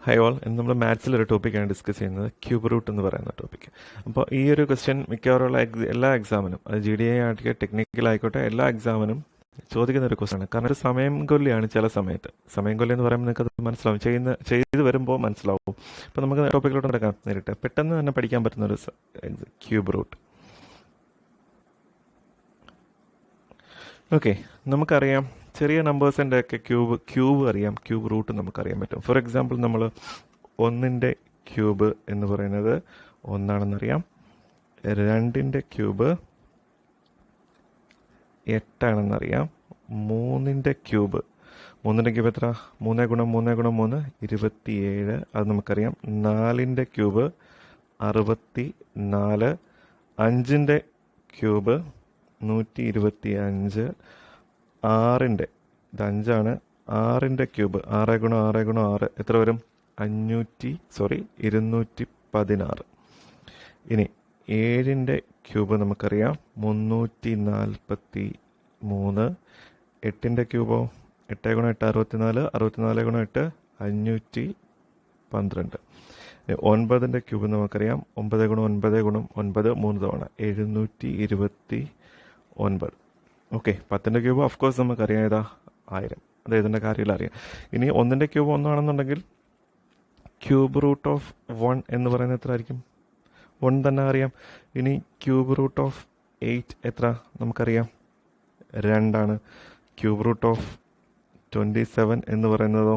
Hi all, ഇന്ന് നമ്മൾ മാത്സിലൊരു ടോപ്പിക്കാണ് ഡിസ്കസ് ചെയ്യുന്നത്, ക്യൂബ് റൂട്ട് എന്ന് പറയുന്ന ടോപ്പിക്ക്. അപ്പോൾ ഈ ഒരു ക്വസ്റ്റ്യൻ മിക്കവാറുള്ള എല്ലാ എക്സാമിനും, അത് GDA ആയിക്കോട്ടെ ടെക്നിക്കൽ ആയിക്കോട്ടെ, എല്ലാ എക്സാമിനും ചോദിക്കുന്ന ഒരു ക്വസ്റ്റ്യൻ ആണ്. കാരണം ഒരു സമയം കൊല്ലിയാണ് ചില സമയത്ത്. സമയം കൊല്ലി എന്ന് പറയുമ്പോൾ നിങ്ങൾക്ക് അത് മനസ്സിലാവും, ചെയ്ത് വരുമ്പോൾ മനസ്സിലാവും. അപ്പോൾ നമുക്ക് ടോപ്പിക്കിലോട്ട് നടക്കാം നേരിട്ട്. പെട്ടെന്ന് തന്നെ പഠിക്കാൻ പറ്റുന്ന ഒരു ക്യൂബ് റൂട്ട്. ഓക്കെ, നമുക്കറിയാം ചെറിയ നമ്പേഴ്സിൻ്റെ ഒക്കെ ക്യൂബ് അറിയാം, ക്യൂബ് റൂട്ട് നമുക്കറിയാൻ പറ്റും. ഫോർ എക്സാമ്പിൾ നമ്മൾ 1ൻ്റെ ക്യൂബ് എന്ന് പറയുന്നത് 1 2ൻ്റെ ക്യൂബ് 8 3ൻ്റെ ക്യൂബ് എത്ര? 3 × 3 × 3 27, അത് നമുക്കറിയാം. 4ൻ്റെ ക്യൂബ് 64, 5ൻ്റെ ക്യൂബ് 125, 6ൻ്റെ, ഇത് 5ആണ്, 6ൻ്റെ ക്യൂബ് 6 × 6 × 6 എത്ര വരും? 216. ഇനി 7ൻ്റെ ക്യൂബ് നമുക്കറിയാം 343, 8ൻ്റെ ക്യൂബോ 8 × 8 64, 64 × 8 512. 9ൻ്റെ ക്യൂബ് നമുക്കറിയാം 9 × 9 × 9 3 തവണ 729. ഓക്കെ, 10ൻ്റെ ക്യൂബ് ഓഫ് കോഴ്സ് നമുക്കറിയാം, ഏതാ? 1000. അത് ഏതിൻ്റെ കാര്യത്തിൽ അറിയാം. ഇനി 1ൻ്റെ ക്യൂബ് 1 ആണെന്നുണ്ടെങ്കിൽ ക്യൂബ് റൂട്ട് ഓഫ് 1 എന്ന് പറയുന്നത് എത്ര ആയിരിക്കും? 1 തന്നെ അറിയാം. ഇനി ക്യൂബ് റൂട്ട് ഓഫ് 8 എത്ര നമുക്കറിയാം? 2 ആണ്. ക്യൂബ് റൂട്ട് ഓഫ് 27 എന്ന് പറയുന്നതോ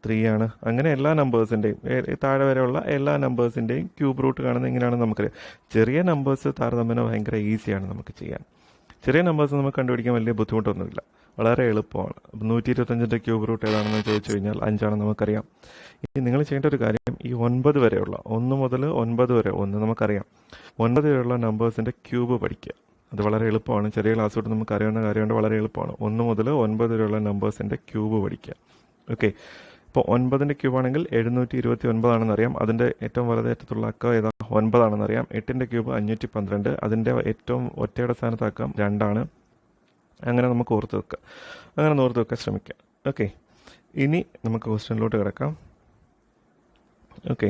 3 ആണ്. അങ്ങനെ എല്ലാ നമ്പേഴ്സിൻ്റെയും, താഴെ വരെയുള്ള എല്ലാ നമ്പേഴ്സിൻ്റെയും ക്യൂബ് റൂട്ട് കാണുന്നത് എങ്ങനെയാണെന്ന് നമുക്കറിയാം. ചെറിയ നമ്പേഴ്സ് താരതമ്യേന ഭയങ്കര ഈസിയാണ് നമുക്ക് ചെയ്യാൻ. ചെറിയ നമ്പേഴ്സ് നമുക്ക് കണ്ടുപിടിക്കാൻ വലിയ ബുദ്ധിമുട്ടൊന്നുമില്ല, വളരെ എളുപ്പമാണ്. 125ൻ്റെ ക്യൂബ് റൂട്ട് ഏതാണെന്ന് ചോദിച്ചു കഴിഞ്ഞാൽ 5 നമുക്കറിയാം. ഇനി നിങ്ങൾ ചെയ്യേണ്ട ഒരു കാര്യം, ഈ 9 വരെയുള്ള 1 മുതൽ 9 വരെ, 1 നമുക്കറിയാം, 9 വരെയുള്ള നമ്പേഴ്സിൻ്റെ ക്യൂബ് പഠിക്കുക. അത് വളരെ എളുപ്പമാണ്. ചെറിയ ക്ലാസ് തൊട്ട് നമുക്ക് അറിയാവുന്ന കാര്യമുണ്ട്, വളരെ എളുപ്പമാണ്. 1 മുതൽ 9 വരെയുള്ള നമ്പേഴ്സിൻ്റെ ക്യൂബ് പഠിക്കുക. ഓക്കെ, ഇപ്പോൾ 9ൻ്റെ ക്യൂബ് ആണെങ്കിൽ 729 ആണെന്നറിയാം. അതിൻ്റെ ഏറ്റവും വലതേറ്റത്തുള്ള അക്കം ഏതാ? 9 ആണെന്നറിയാം. 8ൻ്റെ ക്യൂബ് 512, അതിൻ്റെ ഏറ്റവും ഒറ്റയുടെ സ്ഥാനത്ത് അക്കം 2 ആണ്. അങ്ങനെ നമുക്ക് ഓർത്ത് വെക്കാം, അങ്ങനെ ഓർത്ത് വെക്കാൻ ശ്രമിക്കാം. ഓക്കെ, ഇനി നമുക്ക് ക്വസ്റ്റ്യനിലോട്ട് കിടക്കാം. ഓക്കെ,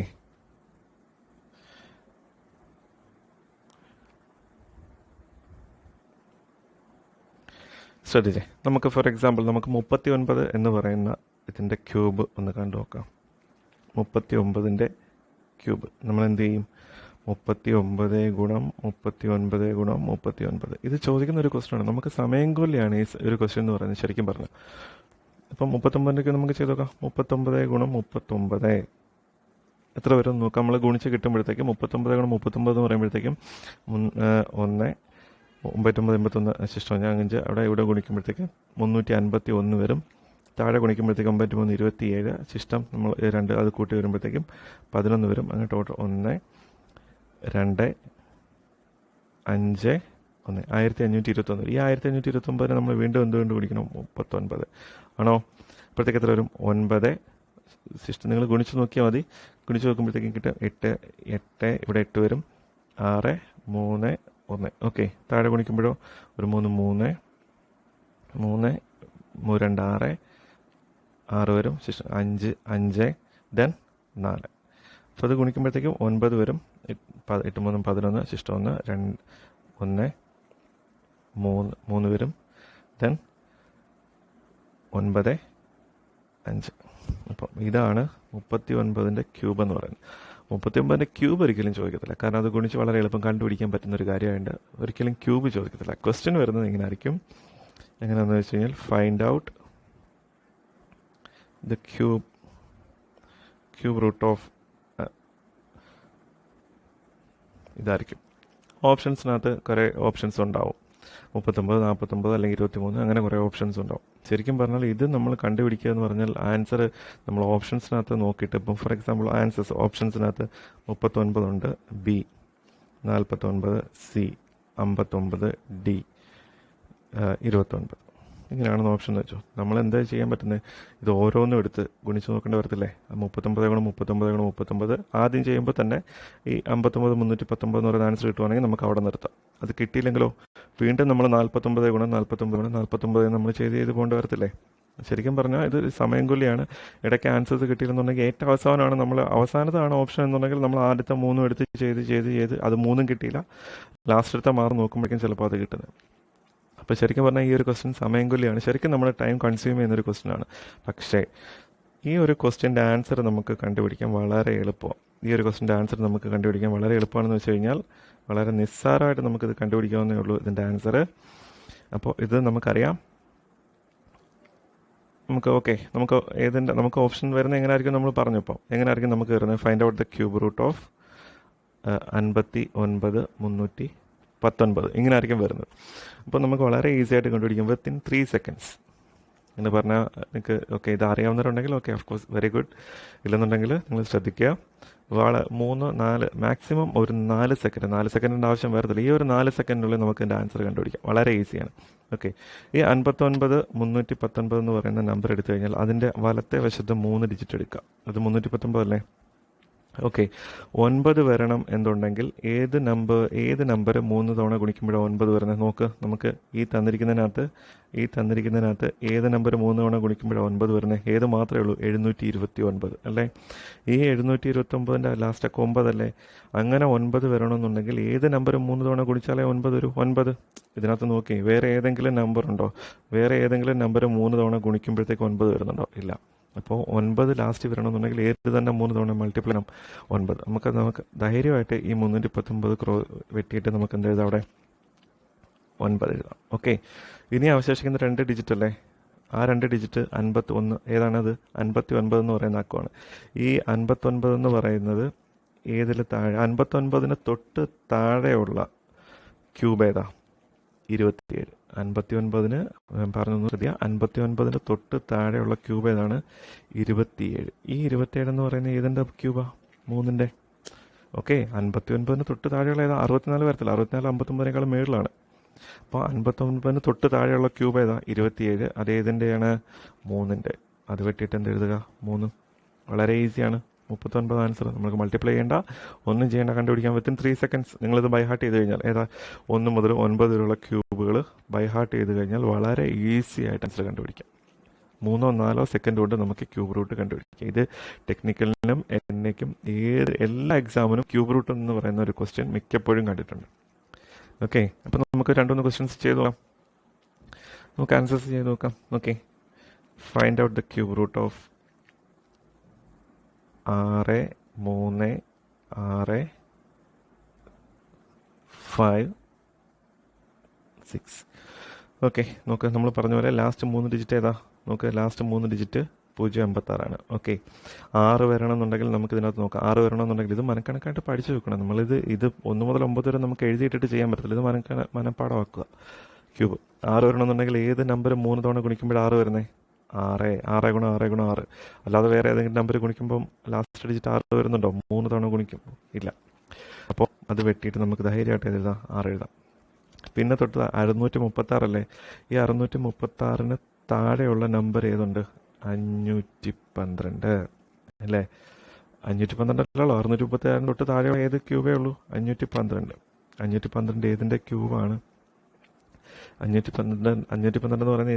ശ്രദ്ധിച്ചേ. നമുക്ക് ഫോർ എക്സാമ്പിൾ നമുക്ക് 39 എന്ന് പറയുന്ന ഇതിൻ്റെ ക്യൂബ് ഒന്ന് കണ്ടു നോക്കാം. 39ൻ്റെ ക്യൂബ് നമ്മൾ എന്ത് ചെയ്യും? 39 × 39 × 39. ഇത് ചോദിക്കുന്ന ഒരു ക്വസ്റ്റ്യൻ ആണ്. നമുക്ക് സമയം കൊല്ലിയാണ് ഈ ഒരു ക്വസ്റ്റ്യൻ എന്ന് പറയുന്നത് ശരിക്കും പറഞ്ഞാൽ. അപ്പം 39ൻ്റെ ക്യൂബ് നമുക്ക് ചെയ്ത് നോക്കാം. 39 × 39 എത്ര വരും നോക്കാം. നമ്മൾ ഗുണിച്ച് കിട്ടുമ്പോഴത്തേക്കും 39 × 39 എന്ന് പറയുമ്പോഴത്തേക്കും 1 99 81 ശിഷ്ടം 5 അവിടെ ഇവിടെ ഗുണിക്കുമ്പോഴത്തേക്ക് 351 വരും. താഴെ ഗുണിക്കുമ്പോഴത്തേക്ക് 93 27 ശിഷ്ടം നമ്മൾ 2 അത് കൂട്ടി വരുമ്പോഴത്തേക്കും 11 വരും. അങ്ങനെ ടോട്ടൽ 1 2 5 1 1521. ഈ 1529 നമ്മൾ വീണ്ടും എന്തുകൊണ്ട് ഗുണിക്കണം? 39 ആണോ? അപ്പോഴത്തേക്ക് എത്ര വരും? 9 ശിഷ്ടം നിങ്ങൾ ഗുണിച്ച് നോക്കിയാൽ മതി. ഗുണിച്ച് നോക്കുമ്പോഴത്തേക്കും കിട്ടും 8 8 ഇവിടെ 8 വരും. 6 3 1. ഓക്കെ, താഴെ ഗുണിക്കുമ്പോഴോ ഒരു 3 3 3 2 6 6 വരും. ശിഷ്ടം 5 5 ദെൻ 4. അപ്പോൾ അത് ഗുണിക്കുമ്പോഴത്തേക്കും 9 വരും. 8 3 11 ശിഷ്ടം 1 2 1 3 വരും. ദെൻ 9 5. അപ്പം ഇതാണ് 39ൻ്റെ ക്യൂബ് എന്ന് പറയുന്നത്. 39ൻ്റെ ക്യൂബ് ഒരിക്കലും ചോദിക്കത്തില്ല, കാരണം അത് ഗുണിച്ച് വളരെ എളുപ്പം കണ്ടുപിടിക്കാൻ പറ്റുന്ന ഒരു കാര്യമായിട്ട് ഒരിക്കലും ക്യൂബ് ചോദിക്കത്തില്ല. ക്വസ്റ്റ്യൻ വരുന്നത് ഇങ്ങനെ ആയിരിക്കും. എങ്ങനെയാണെന്ന് വെച്ച് കഴിഞ്ഞാൽ find out the cube root of ഇതായിരിക്കും. ഓപ്ഷൻസിനകത്ത് കുറേ ഓപ്ഷൻസ് ഉണ്ടാവും. 39 49 അല്ലെങ്കിൽ 23 അങ്ങനെ കുറേ ഓപ്ഷൻസ് ഉണ്ടാവും. ശരിക്കും പറഞ്ഞാൽ ഇത് നമ്മൾ കണ്ടുപിടിക്കുക എന്ന് പറഞ്ഞാൽ ആൻസർ നമ്മൾ ഓപ്ഷൻസിനകത്ത് നോക്കിയിട്ട്, ഇപ്പം ഫോർ എക്സാമ്പിൾ ആൻസേഴ്സ് ഓപ്ഷൻസിനകത്ത് 39 ഉണ്ട്, ബി, 49 സി, 59 ഡി, 29 ഇങ്ങനെയാണെന്ന് ഓപ്ഷൻ എന്ന് വെച്ചോ. നമ്മൾ എന്താ ചെയ്യാൻ പറ്റുന്നത്? ഇത് ഓരോന്നും എടുത്ത് ഗുണിച്ച് നോക്കേണ്ടി വരത്തില്ലേ? 39 × 39 × 39 ആദ്യം ചെയ്യുമ്പോൾ തന്നെ ഈ 59 319 എന്ന് പറയുന്ന ആൻസർ കിട്ടുവാണെങ്കിൽ നമുക്ക് അവിടെ നിർത്താം. അത് കിട്ടിയില്ലെങ്കിലോ വീണ്ടും നമ്മൾ 49 × 49 × 49 നമ്മൾ ചെയ്ത് പോകേണ്ടി വരത്തില്ലേ? ശരിക്കും പറഞ്ഞാൽ ഇത് സമയം കൊല്ലിയാണ്. ഇടയ്ക്ക് ആൻസേഴ്സ് കിട്ടിയിരുന്നുണ്ടെങ്കിൽ ഏറ്റവും അവസാനമാണ് നമ്മൾ അവസാനത്താണ് ഓപ്ഷൻ എന്നുണ്ടെങ്കിൽ നമ്മൾ ആദ്യത്തെ മൂന്നും എടുത്ത് ചെയ്ത് അത് മൂന്നും കിട്ടിയില്ല, ലാസ്റ്റ് എടുത്ത മാറി നോക്കുമ്പോഴേക്കും ചിലപ്പോൾ അത് കിട്ടുന്നത്. അപ്പോൾ ശരിക്കും പറഞ്ഞാൽ ഈ ഒരു ക്വസ്റ്റ്യൻ സമയം കൊല്ലിയാണ്, ശരിക്കും നമ്മുടെ ടൈം കൺസ്യൂം ചെയ്യുന്നൊരു ക്വസ്റ്റ്യനാണ്. പക്ഷേ ഈ ഒരു ക്വസ്റ്റ്യൻ്റെ ആൻസർ നമുക്ക് കണ്ടുപിടിക്കാൻ വളരെ എളുപ്പമാണ്. ഈ ഒരു ക്വസ്റ്റ്യൻ്റെ ആൻസർ നമുക്ക് കണ്ടുപിടിക്കാൻ വളരെ എളുപ്പമാണെന്ന് വെച്ച് കഴിഞ്ഞാൽ വളരെ നിസ്സാരമായിട്ട് നമുക്കിത് കണ്ടുപിടിക്കാവുന്നേ ഉള്ളൂ ഇതിൻ്റെ ആൻസർ. അപ്പോൾ ഇത് നമുക്കറിയാം. നമുക്ക് ഓപ്ഷൻ വരുന്നത് എങ്ങനെയായിരിക്കും നമ്മൾ പറഞ്ഞപ്പോൾ എങ്ങനെയായിരിക്കും നമുക്ക് വരുന്നത്? Find out the cube root of 59,319 ഇങ്ങനെ ആയിരിക്കും വരുന്നത്. അപ്പോൾ നമുക്ക് വളരെ ഈസി ആയിട്ട് കണ്ടുപിടിക്കും വിത്തിൻ 3 seconds എന്ന് പറഞ്ഞാൽ നിങ്ങൾക്ക് ഇത് അറിയാവുന്നവരുണ്ടെങ്കിൽ ഓഫ് കോഴ്സ് വെരി ഗുഡ്. ഇല്ലെന്നുണ്ടെങ്കിൽ നിങ്ങൾ ശ്രദ്ധിക്കുക. 3, 4 മാക്സിമം ഒരു 4 സെക്കൻഡിൻ്റെ ആവശ്യം വരത്തില്ല. ഈ ഒരു 4 സെക്കൻഡിനുള്ളിൽ നമുക്ക് ഇതിൻ്റെ ആൻസർ കണ്ടുപിടിക്കാം. വളരെ ഈസിയാണ്. ഈ 59,319 എന്ന് പറയുന്ന നമ്പർ എടുത്തു കഴിഞ്ഞാൽ അതിൻ്റെ വലത്തെ വശത്ത് 3 ഡിജിറ്റ് എടുക്കുക. അത് 319 അല്ലേ? 9 വരണം എന്നുണ്ടെങ്കിൽ ഏത് നമ്പർ 3 തവണ ഗുണിക്കുമ്പോഴാണ് 9 വരുന്നത്? നോക്ക്, നമുക്ക് ഈ തന്നിരിക്കുന്നതിനകത്ത് ഏത് നമ്പർ 3 തവണ ഗുണിക്കുമ്പോഴാണ് 9 വരുന്നത്? ഏത് മാത്രമേ ഉള്ളൂ? 729 അല്ലേ? ഈ 729ൻ്റെ ലാസ്റ്റൊക്കെ 9 അല്ലേ? അങ്ങനെ 9 വരണമെന്നുണ്ടെങ്കിൽ ഏത് നമ്പർ 3 തവണ ഗുണിച്ചാലേ 9 വരൂ? 9. ഇതിനകത്ത് നോക്കി, വേറെ ഏതെങ്കിലും നമ്പർ ഉണ്ടോ? വേറെ ഏതെങ്കിലും നമ്പർ 3 തവണ ഗുണിക്കുമ്പോഴത്തേക്ക് 9 വരുന്നുണ്ടോ? ഇല്ല. അപ്പോൾ 9 ലാസ്റ്റ് വരണമെന്നുണ്ടെങ്കിൽ ഏത് തന്നെ 3 തവണ മൾട്ടിപ്ലൈ ചെയ്യണം? 9. നമുക്ക് ധൈര്യമായിട്ട് ഈ 319 വെട്ടിയിട്ട് നമുക്ക് എന്ത് എഴുതാം? അവിടെ 9 എഴുതാം. ഇനി അവശേഷിക്കുന്ന 2 ഡിജിറ്റ് അല്ലേ? ആ 2 ഡിജിറ്റ് 51. ഏതാണത്? 59 എന്ന് പറയുന്ന അക്കമാണ്. ഈ 59 എന്ന് പറയുന്നത് ഏതിൽ താഴെ? 59ന് തൊട്ട് താഴെയുള്ള ക്യൂബ് ഏതാ? 27. 59ന് പറഞ്ഞു ശ്രദ്ധിക്കുക, 59ന് തൊട്ട് താഴെയുള്ള ക്യൂബ് ഏതാണ്? 27. ഈ 27 എന്ന് പറയുന്നത് ഏതിൻ്റെ ക്യൂബാ? 3ൻ്റെ. 59ന് തൊട്ട് താഴെയുള്ള ഏതാ? 64 വരത്തില്ല. 64 59നേക്കാളും മേളിലാണ്. അപ്പോൾ 59ന് തൊട്ട് താഴെയുള്ള ക്യൂബ് ഏതാ? 27. അത് ഏതിൻ്റെയാണ്? 3ൻ്റെ. അത് വെട്ടിയിട്ട് എന്ത് എഴുതുക? 3. വളരെ ഈസിയാണ്. 39 ആൻസർ. നമുക്ക് മൾട്ടിപ്ലൈ ചെയ്യേണ്ട, ഒന്നും ചെയ്യേണ്ട, കണ്ടുപിടിക്കാൻ വിത്തിൻ 3 seconds. നിങ്ങളിത് ബൈ ഹാർട്ട് ചെയ്ത് കഴിഞ്ഞാൽ 1 മുതൽ 9 വരെയുള്ള ക്യൂബുകൾ ബൈ ഹാർട്ട് ചെയ്ത് കഴിഞ്ഞാൽ വളരെ ഈസി ആയിട്ട് ആൻസർ കണ്ടുപിടിക്കാം. 3-4 സെക്കൻഡ് കൊണ്ട് നമുക്ക് ക്യൂബ് റൂട്ട് കണ്ടുപിടിക്കാം. ഇത് ടെക്നിക്കലിനും എന്നേക്കും എല്ലാ എക്സാമിനും ക്യൂബ് റൂട്ട് എന്ന് പറയുന്ന ഒരു ക്വസ്റ്റ്യൻ മിക്കപ്പോഴും കണ്ടിട്ടുണ്ട്. അപ്പോൾ നമുക്ക് 2-3 ക്വസ്റ്റ്യൻസ് ചെയ്ത് നോക്കാം. നമുക്ക് ആൻസേഴ്സ് ചെയ്ത് നോക്കാം. Find out the cube root of 6, 3, 6, 5, 6. നോക്ക്, നമ്മൾ പറഞ്ഞ പോലെ ലാസ്റ്റ് 3 ഡിജിറ്റ് ഏതാ? നോക്ക്, ലാസ്റ്റ് 3 ഡിജിറ്റ് 056 ആണ്. 6 വരണമെന്നുണ്ടെങ്കിൽ നമുക്ക് ഇതിനകത്ത് നോക്കാം. 6 വരണമെന്നുണ്ടെങ്കിൽ ഇത് മനക്കണക്കായിട്ട് പഠിച്ചു വെക്കണം. നമ്മളിത് 1 മുതൽ 9 വരെ നമുക്ക് എഴുതിയിട്ടിട്ട് ചെയ്യാൻ പറ്റത്തില്ല. ഇത് മനപ്പാടമാക്കുക. ക്യൂബ് 6 വരണമെന്നുണ്ടെങ്കിൽ ഏത് നമ്പർ 3 തവണ ഗുണിക്കുമ്പോൾ 6 വരുന്നത്? 6 × 6 × 6. അല്ലാതെ വേറെ ഏതെങ്കിലും നമ്പർ ഗുണിക്കുമ്പം ലാസ്റ്റ് ഡിജിറ്റ് 6 വരുന്നുണ്ടോ? 3 തവണ ഗുണിക്കും? ഇല്ല. അപ്പോൾ അത് വെട്ടിയിട്ട് നമുക്ക് ധൈര്യമായിട്ട് എഴുതാം, 6 എഴുതാം. പിന്നെ തൊട്ട് 636 അല്ലേ? ഈ 636ന് താഴെയുള്ള നമ്പർ ഏതുണ്ട്? 512 അല്ലേ? 512 അല്ലല്ലോ, 636 തൊട്ട് താഴെയുള്ള ഏത് ക്യൂബേ ഉള്ളൂ? 512. 512 ഏതിൻ്റെ ക്യൂബാണ്? 512 എന്ന് പറയുന്നത്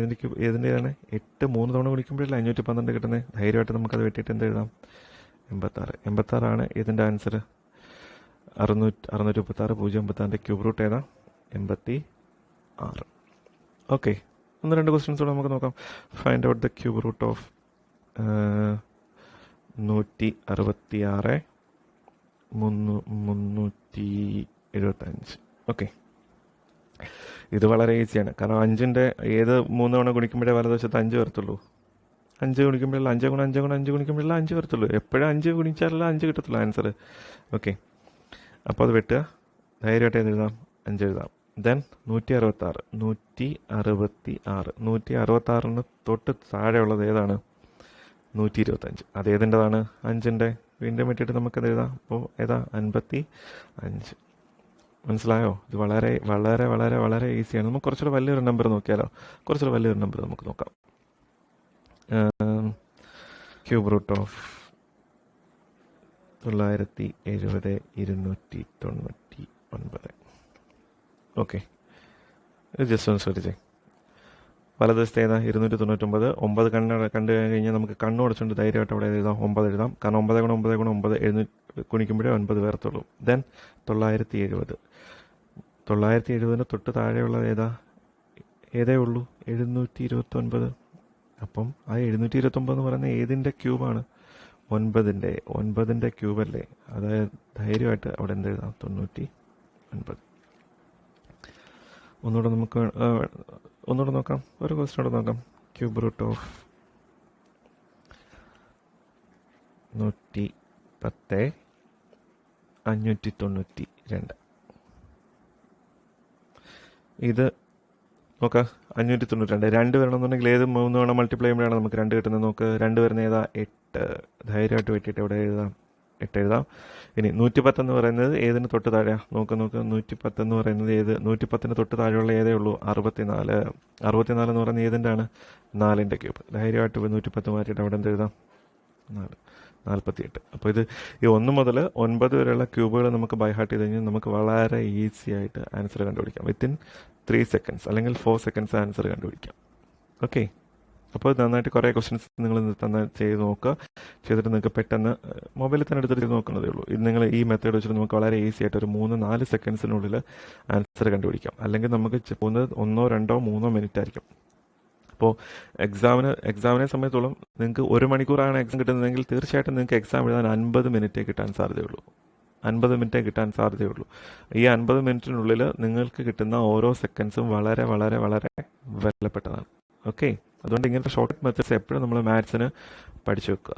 ഏതിൻ്റെയാണ്? 8 3 തവണ ഗുണിക്കുമ്പോഴല്ലേ 512 കിട്ടുന്നത്? ധൈര്യമായിട്ട് നമുക്കത് വെട്ടിയിട്ട് എന്ത് എഴുതാം? 86. 86 ഏതിൻ്റെ ആൻസർ? 636 056 ക്യൂബ് റൂട്ട് ഏതാ? 86. 1-2 ക്വസ്റ്റ്യൻസ് കൂടെ നമുക്ക് നോക്കാം. Find out the cube root of 166 375. ഇത് വളരെ ഈസിയാണ്. കാരണം 5ൻ്റെ ഏത് 3 തവണ ഗുണിക്കുമ്പോഴേ വലതുവശത്ത് 5 വരത്തുള്ളൂ. 5 ഗുണിക്കുമ്പോഴല്ല 5 × 5 × 5 ഗുണിക്കുമ്പോഴല്ല 5 വരത്തുള്ളൂ. എപ്പോഴും 5 ഗുണിച്ചാലല്ല 5 കിട്ടത്തുള്ളൂ ആൻസർ. അപ്പോൾ അത് വെട്ടുക, ധൈര്യമായിട്ട് എഴുതാം, 5 എഴുതാം. ദെൻ 166. 166ന് തൊട്ട് താഴെയുള്ളത് ഏതാണ്? 125. അതേതിൻ്റെതാണ്? 5ൻ്റെ. വീണ്ടും വെട്ടിയിട്ട് നമുക്കത് എഴുതാം. അപ്പോൾ ഏതാ? 55. മനസ്സിലായോ? ഇത് വളരെ വളരെ വളരെ വളരെ ഈസിയാണ്. നമുക്ക് കുറച്ചുകൂടെ വലിയൊരു നമ്പർ നോക്കിയാലോ? കുറച്ചുകൂടെ വലിയൊരു നമ്പർ നമുക്ക് നോക്കാം. Cube root of 970 299. ഇത് ജസ്റ്റ് ഒന്ന് ശ്രദ്ധിച്ചേ. വലതുവശത്ത് ഏതാ 299. 9 കണ്ടു കഴിഞ്ഞാൽ നമുക്ക് കണ്ണു അടച്ചുകൊണ്ട് ധൈര്യമായിട്ട് അവിടെ എഴുതാം 9 എഴുതാം. കാരണം 9 ഗുണം 9 ഗുണം 9 കുണിക്കുമ്പോഴേ 9 വരത്തുള്ളൂ. ദെൻ 970. 970 തൊട്ട് താഴെയുള്ളത് ഏതേ ഉള്ളൂ 729. അപ്പം ആ 729 എന്ന് പറയുന്നത് ഏതിൻ്റെ ക്യൂബാണ്? 9ൻ്റെ ക്യൂബല്ലേ? അതായത് ധൈര്യമായിട്ട് അവിടെ എന്തെഴുതാം 99. ഒന്നുകൂടെ നോക്കാം, ഒരു ക്വസ്റ്റ്യൻ കൂടെ നോക്കാം. Cube root of 110 592. ഇത് നോക്കാം. 592 2 വരണമെന്നുണ്ടെങ്കിൽ ഏത് 3 വേണം മൾട്ടിപ്ലൈ ചെയ്യുമ്പോഴാണ് നമുക്ക് 2 കിട്ടുന്നത്. നോക്ക് 2 വരുന്ന 8. ധൈര്യമായിട്ട് വെട്ടിയിട്ട് എവിടെ എഴുതാം? 8 എഴുതാം. ഇനി 110 എന്ന് പറയുന്നത് ഏതിന് തൊട്ട് താഴെയാണ്? നോക്ക് 110 എന്ന് പറയുന്നത് 110ന് തൊട്ട് താഴെയുള്ള ഏതേ ഉള്ളൂ? 64. 64 എന്ന് പറയുന്നത് ഏതിൻ്റെ ആണ്? 4ൻ്റെ ക്യൂബ്. ധൈര്യമായിട്ട് 110 മാറ്റിയിട്ട് അവിടെ എന്ത് എഴുതാം? 48. അപ്പോൾ ഇത് ഈ 1 മുതൽ 9 വരെയുള്ള ക്യൂബുകൾ നമുക്ക് ബൈ ഹാർട്ട് ചെയ്ത് കഴിഞ്ഞാൽ നമുക്ക് വളരെ ഈസി ആയിട്ട് ആൻസർ കണ്ടുപിടിക്കാം. വിത്തിൻ 3 സെക്കൻഡ്സ് അല്ലെങ്കിൽ 4 സെക്കൻഡ്സ് ആൻസർ കണ്ടുപിടിക്കാം. ഓക്കെ, അപ്പോൾ നന്നായിട്ട് കുറേ ക്വസ്റ്റ്യൻസ് നിങ്ങൾ ചെയ്ത് നോക്കുക. ചെയ്തിട്ട് നിങ്ങൾക്ക് പെട്ടെന്ന് മൊബൈലിൽ തന്നെ എടുത്തിട്ട് ചെയ്ത് നോക്കുന്നതേ ഉള്ളൂ. ഇത് നിങ്ങൾ ഈ മെത്തേഡ് വെച്ചിട്ട് നമുക്ക് വളരെ ഈസി ആയിട്ട് ഒരു 3-4 സെക്കൻഡ്സിനുള്ളിൽ ആൻസർ കണ്ടുപിടിക്കാം. അല്ലെങ്കിൽ നമുക്ക് പോകുന്നത് 1, 2, 3 മിനിറ്റ് ആയിരിക്കും. അപ്പോൾ എക്സാമിനെ സമയത്തോളം നിങ്ങൾക്ക് 1 മണിക്കൂറാണ് എക്സാം കിട്ടുന്നതെങ്കിൽ തീർച്ചയായിട്ടും നിങ്ങൾക്ക് എക്സാം എഴുതാൻ 50 മിനിറ്റേ കിട്ടാൻ സാധ്യതയുള്ളൂ. 50 മിനിറ്റേ കിട്ടാൻ സാധ്യതയുള്ളൂ. ഈ 50 മിനിറ്റിനുള്ളിൽ നിങ്ങൾക്ക് കിട്ടുന്ന ഓരോ സെക്കൻഡ്സും വളരെ വളരെ വളരെ വിലപ്പെട്ടതാണ്. ഓക്കെ, അതുകൊണ്ട് ഇങ്ങനത്തെ ഷോർട്ട് മെത്തേഡ്സ് എപ്പോഴും നമ്മൾ മാത്സിന് പഠിച്ചു വെക്കുക.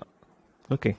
ഓക്കെ.